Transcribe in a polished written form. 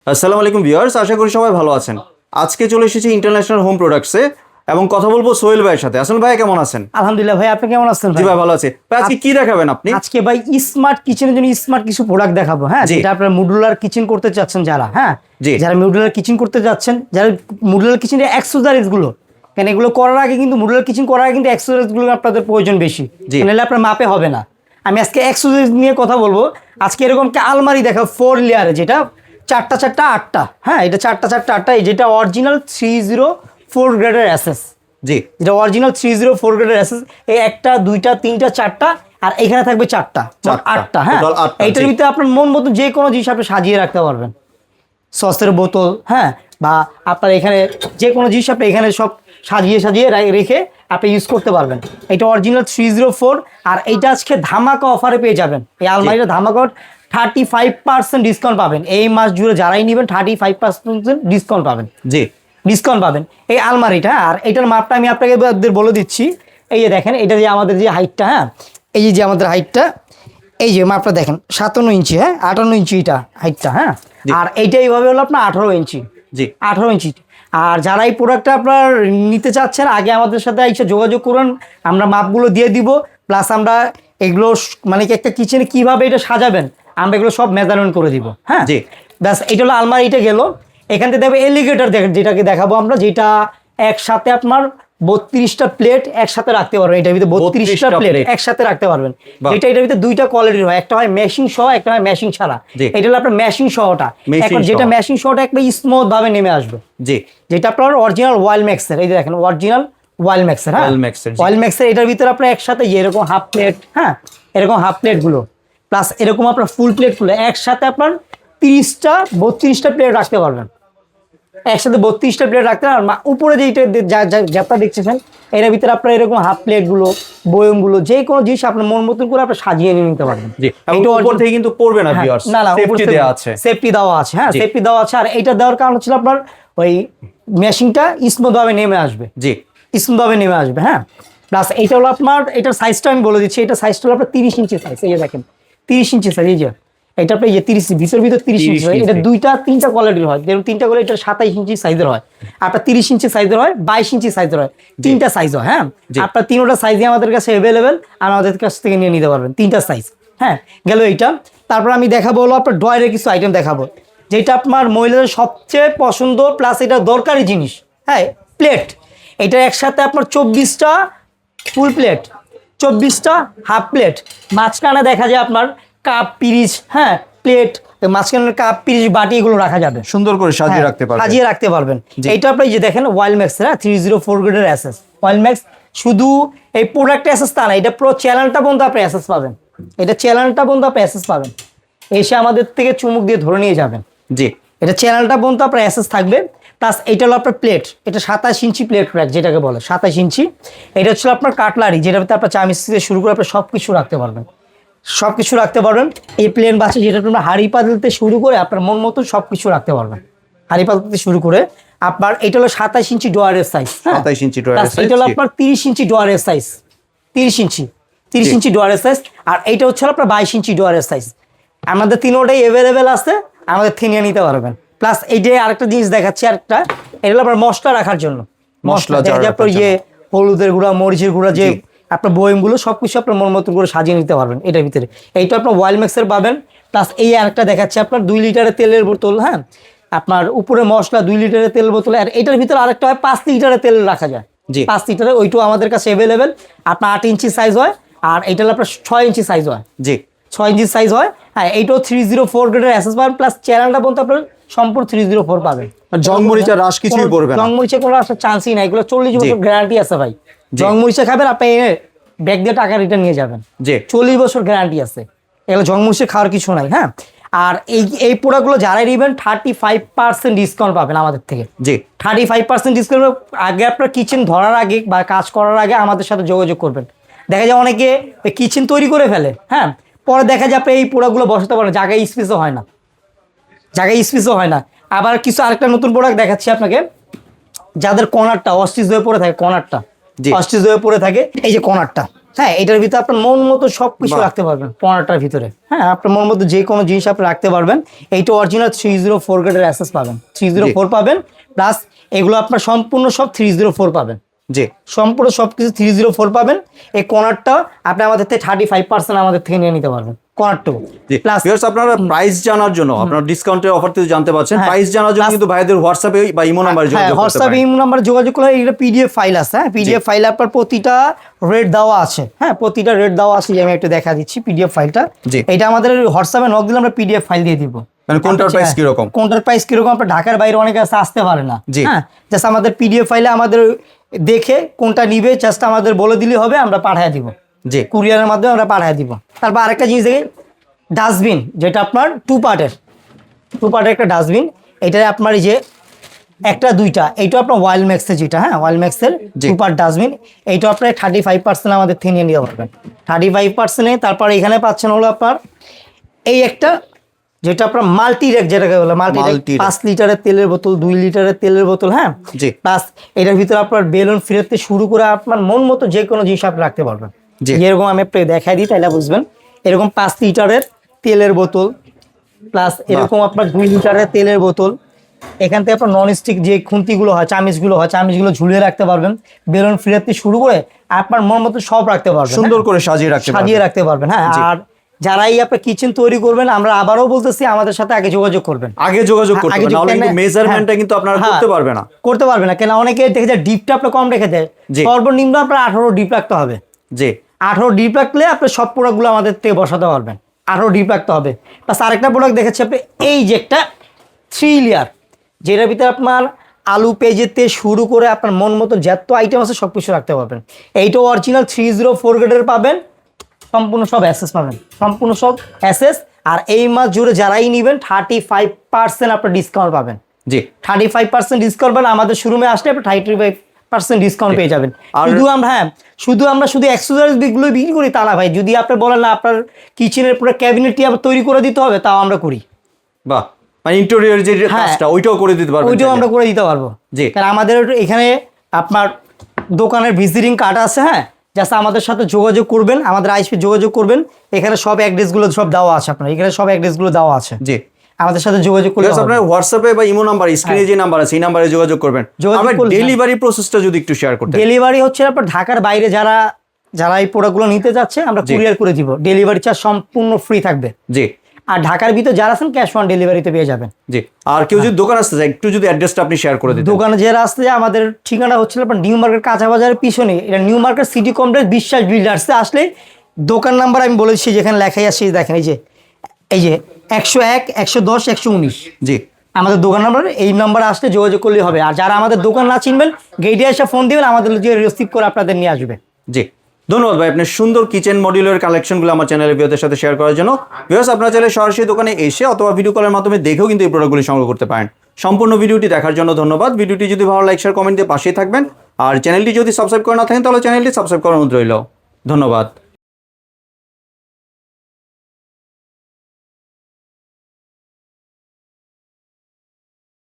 আসসালামু আলাইকুম ভিউয়ার্স, আশা করি সবাই ভালো আছেন। আজকে চলে এসেছি ইন্টারন্যাশনাল হোম প্রোডাক্টসে এবং কথা বলবো সোহেল ভাইয়ের সাথে। আসল ভাই কেমন আছেন? আলহামদুলিল্লাহ ভাই, আপনি কেমন আছেন? জি ভাই ভালো আছি। ভাই আজকে কি দেখাবেন আপনি? আজকে ভাই স্মার্ট কিচেনের জন্য স্মার্ট কিছু প্রোডাক্ট দেখাবো। হ্যাঁ, যেটা আপনারা মডুলার কিচেন করতে চাচ্ছেন যারা, হ্যাঁ যারা মডুলার কিচেন করতে যাচ্ছেন, যারা মডুলার কিচেনের অ্যাক্সেসরিজ গুলো, কারণ এগুলো করার আগে কিন্তু মডুলার কিচেন করার আগে কিন্তু অ্যাক্সেসরিজ গুলো আপনাদের প্রয়োজন বেশি, নাহলে আপনার মাপে হবে না। আমি আজকে অ্যাক্সেসরিজ নিয়ে কথা বলবো। আজকে এরকম একটা আলমারি দেখাবো 4 লেয়ারে, যেটা চারটা চারটা আটটা, হ্যাঁ এটা চারটা চারটা আটটা, যেটা অরিজিনাল 304 গ্রেডের অ্যাসেস। জি, যেটা অরিজিনাল 304 গ্রেডের অ্যাসেস। এই একটা দুইটা তিনটা চারটা, আর এখানে থাকবে চারটা, আটটা। হ্যাঁ, এইটার ভিতরে আপনার মন মতো যে কোনো জিনিস আপনি সাজিয়ে রাখতে পারবেন। সসের বোতল, হ্যাঁ, বা আপনার এখানে যে কোনো জিনিস আপনি এখানে সব সাজিয়ে সাজিয়ে রেখে আপনি ইউজ করতে পারবেন। এটা অরিজিনাল 304, আর এইটা আজকে ধামাকা অফারে পেয়ে যাবেন। এই আলমারিটা ধামাকা 35% ডিসকাউন্ট পাবেন। এই মাস জুড়ে যারাই নেবেন 35% ডিসকাউন্ট পাবেন। জি, ডিসকাউন্ট পাবেন এই আলমারিটা। আর এটার মাপটা আমি আপনাকে বলে দিচ্ছি। এই যে দেখেন, এটা যে আমাদের যে হাইটটা, হ্যাঁ এই যে আমাদের হাইটটা, এই যে মাপটা দেখেন 57 ইঞ্চি, হ্যাঁ 58 ইঞ্চি এটা হাইটটা, হ্যাঁ। আর এইটা এইভাবে হলো আপনার 18 ইঞ্চি। জি, 18 ইঞ্চি। আর যারা এই প্রোডাক্টটা আপনার নিতে চাচ্ছেন, আগে আমাদের সাথে এসে যোগাযোগ করুন, আমরা মাপগুলো দিয়ে দিব। প্লাস আমরা এগুলো মানে কি একটা কিচেনে কিভাবে এটা সাজাবেন, আমরা এগুলো সব মেজারমেন্ট করে দিব। হ্যাঁ, জি, ব্যাস এটা হলো আলমারিটা গেল। এখান থেকে দেখবে এলিগেটর, যেটাকে দেখাবো আমরা, যেটা একসাথে আপনার 32টা প্লেট একসাথে রাখতে পারবেন। এটার ভিতরে 32টা প্লেট একসাথে রাখতে পারবেন। এটা এটার ভিতরে দুইটা কোয়ালিটির হয়, একটা হয় মেশিং সহ, একটা হয় মেশিং ছাড়া। এটা হলো আপনার মেশিং সহটা। এখন যেটা মেশিং সহটা একটা স্মুথ ভাবে নেমে আসবে। জি, যেটা আপনার অরিজিনাল ওয়াইল ম্যাক্সের। এই যে দেখেন অরিজিনাল ওয়াইল ম্যাক্সের, হ্যাঁ ওয়াইল ম্যাক্সের। এটার ভিতরে আপনার একসাথে এরকম হাফ প্লেট, হ্যাঁ এরকম হাফ প্লেট গুলো, প্লাস এরকম আপনার ফুল প্লেট গুলো একসাথে আপনার 30টা 32টা প্লেট রাখতে পারবেন। একসাথে 32টা প্লেট রাখতে পারবেন। উপরে যেটা জ্যাপটা দেখছেন, এর ভিতরে আপনার এরকম হাফ প্লেট গুলো, বয়ম গুলো, যে কোনো জিনিস আপনার মন মতন করে আপনি সাজিয়ে নিতে পারবেন। এটা উপর থেকে কিন্তু পড়বে না ভিউয়ার্স, সেফটি দেওয়া আছে। সেফটি দেওয়া আছে, হ্যাঁ সেফটি দেওয়া আছে। আর এটা দেওয়ার কারণ হচ্ছে আপনার ওই মেশিনটা স্মুথ ভাবে নেমে আসবে। জি, স্মুথ ভাবে নেমে আসবে। হ্যাঁ, প্লাস এইটা হলো আপনার, এটার সাইজটা আমি বলে দিচ্ছি। এটা সাইজটা হলো আপনার 30 ইঞ্চি সাইজ। এই যে দেখেন 30 ইঞ্চি সাইজ। এই যে এটা আপনার 30 ভিতর 30 ইঞ্চি হয়। এটা তিনটা কোয়ালিটির হয়। যেমন তিনটা কোয়ালিটি, এটা 27 ইঞ্চি সাইজের হয়, আপনার 30 ইঞ্চি সাইজের হয়, 22 ইঞ্চি সাইজের হয়। তিনটা সাইজ হয়। হ্যাঁ, আপনার তিনটা সাইজই আমাদের কাছে অ্যাভেলেবেল, আমাদের কাছ থেকে নিয়ে নিতে পারবেন তিনটা সাইজ। হ্যাঁ, গেল এইটা। তারপর আমি দেখাবো হলো আপনার ড্রয়ারের কিছু আইটেম দেখাবো, যেটা আপনার মহিলাদের সবচেয়ে পছন্দ, প্লাস এটা দরকারি জিনিস। হ্যাঁ, প্লেট। এটা একসাথে আপনার 24টা ফুল প্লেট, 24টা হাফ প্লেট, মাঝখানে দেখা যায় আপনার কাপ পিরিচ, হ্যাঁ প্লেট, মাঝখানের কাপ পিরিচ বাটি, এগুলো রাখা যাবে, সুন্দর করে সাজিয়ে রাখতে পারবেন। সাজিয়ে রাখতে পারবেন। এইটা আপনি যে দেখেন ওয়াইল ম্যাক্স, হ্যাঁ 304 গ্রেডের অ্যাসেস ওয়াইল ম্যাক্স। শুধু এই প্রোডাক্ট অ্যাসেস তা না, এটা পুরো চ্যানেলটা পর্যন্ত আপনি অ্যাসেস পাবেন। এটা চ্যানেলটা পর্যন্ত আপনি অ্যাসেস পাবেন, এসে আমাদের থেকে চুমুক দিয়ে ধরে নিয়ে যাবেন। জি, এটা চ্যানেলটা পর্যন্ত আপনার অ্যাসেস থাকবে। প্লাস এটা হলো আপনার প্লেট, এটা 27 ইঞ্চি প্লেট র্যাক যেটাকে বলে, 27 ইঞ্চি। এটা হচ্ছে আপনার কাটলারি, যেটাতে আপনার চামিচ থেকে শুরু করে আপনি সব কিছু রাখতে পারবেন, সব কিছু রাখতে পারবেন। এই প্লেন বাচ্চা, যেটা আপনার হাঁড়ি পাতিলতে শুরু করে আপনার মন মতো সব কিছু রাখতে পারবেন, হাঁড়ি পাতিলতে শুরু করে। আপনার এটা হলো 27 ইঞ্চি ডোয়ারের সাইজ, 27 ইঞ্চি ডোয়ারের সাইজ। এটা হলো আপনার 30 ইঞ্চি ডোয়ারের সাইজ, 30 ইঞ্চি ডোয়ারের সাইজ। আর এইটা হচ্ছে আপনার 22 ইঞ্চি ডোয়ারের সাইজ। আমাদের তিনোটাই অ্যাভেলেবেল আছে, আমাদের থেকে নিয়ে নিতে পারবেন। প্লাস এই যে আরেকটা জিনিস দেখাচ্ছি, আরেকটা, এটা হলো আপনার মশলা রাখার জন্য। মশলা আপনার হলুদের গুঁড়া, মরিচের গুঁড়া, যে আপনার বয়মগুলো সবকিছু আপনার মন মতন করে সাজিয়ে নিতে পারবেন এটার ভিতরে। এইটা আপনার ওয়াইল ম্যাক্সের পাবেন। প্লাস এই আরেকটা দেখাচ্ছে আপনার 2 লিটারের তেলের বোতল, হ্যাঁ আপনার উপরে মশলা 2 লিটারের তেলের বোতল। আর এটার ভিতরে আরেকটা হয় 5 লিটারের তেল রাখা যায়, 5 লিটারের, ওইটাও আমাদের কাছে অ্যাভেলেবেল। আপনার 8 ইঞ্চি সাইজ হয়, আর এটা হলো আপনার 6 ইঞ্চি সাইজ হয়। জি, 6 ইঞ্চি সাইজ হয়। হ্যাঁ, এইটাও 304 গ্রেডের অ্যাসেস পাবেন। প্লাস চ্যানেলটা পর্যন্ত আপনার সম্পূর্ণ 304 পাবেন। জংমরিচা রাশ কিছুই পড়বে না, জংমরিচা কোনো আসার চান্সই নাই। এগুলো 40 বছর গ্যারান্টি আছে ভাই। জংমরিচা খাবেন আপনি, ব্যাগ দিয়ে টাকা রিটার্ন নিয়ে যাবেন। 40 বছর গ্যারান্টি আছে, এগুলো জংমরিচা খাওয়ার কিছু নাই। হ্যাঁ, আর এই প্রোডাক্টগুলো যারাই নেবেন 35% ডিসকাউন্ট পাবেন আমাদের থেকে। জি, 35% ডিসকাউন্ট। আগে আপনার কিচেন ধরার আগে বা কাজ করার আগে আমাদের সাথে যোগাযোগ করবেন। দেখা যায় অনেকে কিচেন তৈরি করে ফেলে, হ্যাঁ পরে দেখা যায় আপনি এই প্রোডাক্টগুলো বসাতে পারেন, জায়গায় স্পেসও হয় না, আবার কিছু আরেকটা নতুন প্রোডাক্ট দেখাচ্ছি আপনাকে, যাদের কর্নারটা অস্টিচ হয়ে পড়ে থাকে, কর্নারটা অস্টিচ হয়ে পড়ে থাকে, এই যে কর্নারটা, হ্যাঁ, এটার ভিতরে আপনার মন মতো সবকিছু রাখতে পারবেন পনেরোটার ভিতরে। হ্যাঁ, আপনার মন মতো যে কোনো জিনিস আপনি রাখতে পারবেন। এইটা অরিজিনাল 304 গ্রেডের অ্যাসেস পাবেন, 304 পাবেন, প্লাস এগুলো আপনার সম্পূর্ণ সব 304 পাবেন। জি, সম্পূর্ণ সবকিছু 304 পাবেন। এই কর্নারটা আপনি আমাদের থেকে 35% আমাদের থেকে নিয়ে নিতে পারবেন কর্নারটুকু। প্লাস ভিউয়ার্স আপনারা প্রাইস জানার জন্য, আপনারা ডিসকাউন্টের অফার থেকে জানতে পারছেন, প্রাইস জানার জন্য কিন্তু ভাইদের হোয়াটসঅ্যাপে বা ইমো নাম্বারে যোগাযোগ করতে পারেন। হোয়াটসঅ্যাপে ইমো নাম্বারে যোগাযোগ করলে এটা পিডিএফ ফাইল আছে। হ্যাঁ, পিডিএফ ফাইলে আপনার প্রতিটা রেট দেওয়া আছে। হ্যাঁ, প্রতিটা রেট দেওয়া আছে, আমি একটু দেখা দিচ্ছি পিডিএফ ফাইলটা। এটা আমাদের হোয়াটসঅ্যাপে নক দিলে আমরা পিডিএফ ফাইল দিয়ে দিব। মানে কোনটার প্রাইস কি রকম, কোনটার প্রাইস কি রকম, আপনার ঢাকার বাইরে অনেকে আসতে পারে না। হ্যাঁ, জাস্ট আমাদের পিডিএফ ফাইলে আমাদের দেখে কোনটা নিবে জাস্ট আমাদের বলে দিলে হবে, আমরা পাঠিয়ে দিব। জি, কুরিয়ারের মাধ্যমে আমরা পাঠিয়ে দিব। তারপর আরেকটা জিনিস দেখে ডাস্টবিন, যেটা আপনার টু পার্টের একটা ডাস্টবিন। এটাই আপনার এই যে একটা দুইটা, এইটা আপনার ওয়াইল্ড ম্যাক্সের, যেটা হ্যাঁ ওয়াইল্ড ম্যাক্সের টু পার্ট ডাস্টবিন, এইটা আপনার 35% আমাদের থেকে নিয়ে নিতে পারবেন 35%। তারপর এখানে পাচ্ছেন হলো আপনার এই একটা, যেটা আপনার মাল্টি রেক, যেটাকে বলে মাল্টি রেক, 5 লিটারের তেলের বোতল, 2 লিটারের তেলের বোতল। হ্যাঁ, প্লাস এটার ভিতরে আপনার বেলুন ফিরতে শুরু করে আপনার মন মতো যে কোনো জিনিস আপনি রাখতে পারবেন। যেরকম আমি আপনাকে দেখাই দিই তাহলে বুঝবেন। এরকম 5 লিটারের তেলের বোতল, প্লাস এরকম আপনার 2 লিটারের তেলের বোতল। এখান থেকে আপনার নন স্টিক যে খুন্তিগুলো হয়, চামিচগুলো ঝুলিয়ে রাখতে পারবেন। বেলুন ফিরতে শুরু করে আপনার মন মতো সব রাখতে পারবেন, সুন্দর করে সাজিয়ে রাখতে পারবেন। হ্যাঁ, আর যারাই আপনার কিচেন তৈরি করবেন, আমরা আবারও বলতেছি আমাদের সাথে আগে যোগাযোগ করবেন। মেজারমেন্টটা কিন্তু আপনারা করতে পারবে না। কেন অনেকে দেখে যায় ডিপটা আপনার কম রেখে দেয়। সর্বনিম্ন আপনার 18 ডিপ রাখতে হবে। জি, 18 ডিপ রাখলে আপনি সব প্রোডাক্টগুলো আমাদের থেকে বসাতে পারবেন। 18 ডিপ রাখতে হবে। প্লাস আরেকটা প্রোডাক্ট দেখেছি আপনি, এই যে একটা 3 লেয়ার, যেটার ভিতরে আপনার আলু পেঁয়াজেতে শুরু করে আপনার মন মতো যত আইটেম আছে সব কিছু রাখতে পারবেন। এইটাও অরিজিনাল 304 গ্রেডের পাবেন, সম্পূর্ণ সব অ্যাসেস পাবেন, সম্পূর্ণ সব অ্যাসেস। আর এই মাস জুড়ে যারাই নেবেন 35% আপনার ডিসকাউন্ট পাবেন। জি, 35% ডিসকাউন্ট পাবেন। আমাদের শোরুমে আসলে আপনি 35% ডিসকাউন্ট পেয়ে যাবেন। শুধু আমরা অ্যাক্সেসরিজ গুলো বিক্রি করি তা না ভাই। যদি আপনি বলেন না আপনার কিচেনের পুরো ক্যাবিনেটটি আবার তৈরি করে দিতে হবে, তাও আমরা করি। বাহ, মানে ইন্টেরিয়র যে কাজটা ওইটাও করে দিতে পারবো, ওইটাও আমরা করে দিতে পারবো। জি, কারণ আমাদের এখানে আপনার দোকানের ভিজিটিং কার্ড আছে। হ্যাঁ, জাস্ট আমাদের সাথে যোগাযোগ করবেন, আমাদের আইএসপি যোগাযোগ করবেন। এখানে সব অ্যাড্রেসগুলো সব দেওয়া আছে, আপনার এখানে সব অ্যাড্রেসগুলো দেওয়া আছে। জি, আমাদের সাথে যোগাযোগ করলে আপনার হোয়াটসঅ্যাপে বা ইমো নাম্বার, স্ক্রিনে যে নাম্বার আছে এই নাম্বারে যোগাযোগ করবেন। আমরা ডেলিভারি প্রসেসটা যদি একটু শেয়ার করতে। ডেলিভারি হচ্ছে আপনার ঢাকার বাইরে যারা এই প্রোডাক্টগুলো নিতে যাচ্ছে আমরা কুরিয়ার করে দিব। ডেলিভারি চার্জ সম্পূর্ণ ফ্রি থাকবে। জি, আর ঢাকার ভিতর যারা আছেন ক্যাশ অন ডেলিভারিতে পেয়ে যাবেন। জি, আর কেউ যদি দোকান আসতে চায় একটু যদি অ্যাড্রেসটা আপনি শেয়ার করে দিন। দোকানে যারা আসতে যায় আমাদের ঠিকানা হচ্ছে আপনার নিউ মার্কেট কাঁচা বাজারের পিছনে, এটা নিউ মার্কেট সিটি কমপ্লেক্স বিশ্বাস বিল্ডার্সে আসলে দোকান নাম্বার আমি বলেছি যেখানে লেখাই আছে, দেখেন এই যে 101, 110, 119। জি, আমাদের দোকান নাম্বার, এই নাম্বারে আসলে যোগাযোগ করলেই হবে। আর যারা আমাদের দোকান না চিনবেন গেটে এসে ফোন দিবেন, আমাদের যে রিসিভ করে আপনাদের নিয়ে আসবে। জি, ধন্যবাদ ভাই আপনার সুন্দর কিচেন মডিউলের কালেকশনগুলো আমার চ্যানেলের ভিউয়ারদের সাথে শেয়ার করার জন্য। ভিউয়ার্স আপনারা চাইলে সরাসরি দোকানে এসে অথবা ভিডিও কলের মাধ্যমে দেখেও কিন্তু এই প্রোডাক্টগুলি সংগ্রহ করতে পারেন। সম্পূর্ণ ভিডিওটি দেখার জন্য ধন্যবাদ। ভিডিওটি যদি ভালো লাইক শেয়ার কমেন্ট দিয়ে পাশেই থাকবেন। আর চ্যানেলটি যদি সাবস্ক্রাইব করে না থাকেন তাহলে চ্যানেলটি সাবস্ক্রাইব করার অনুরোধ রইল। ধন্যবাদ।